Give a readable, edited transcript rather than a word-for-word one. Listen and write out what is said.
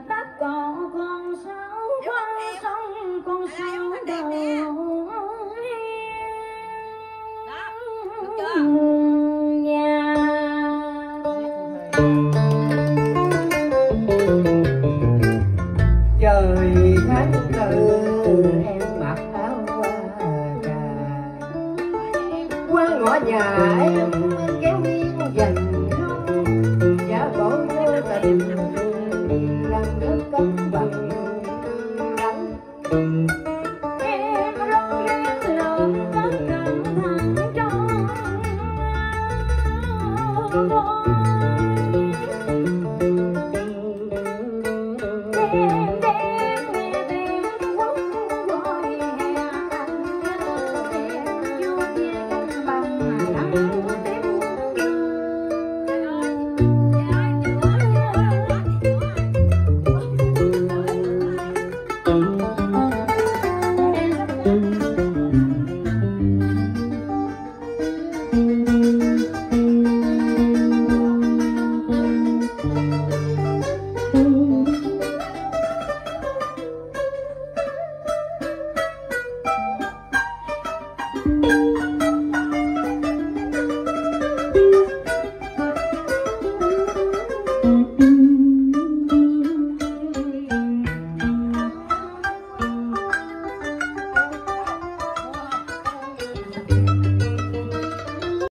tất cỏ con sao qua sông con sao đầu nhà. Trời tháng tư em mặc áo hoa trà, qua ngõ nhà em kéo nghiêng dành rung, giả bộ vô tình làm nước cấm bằng đắng. Em rong rén lượn tất cẩn thận trong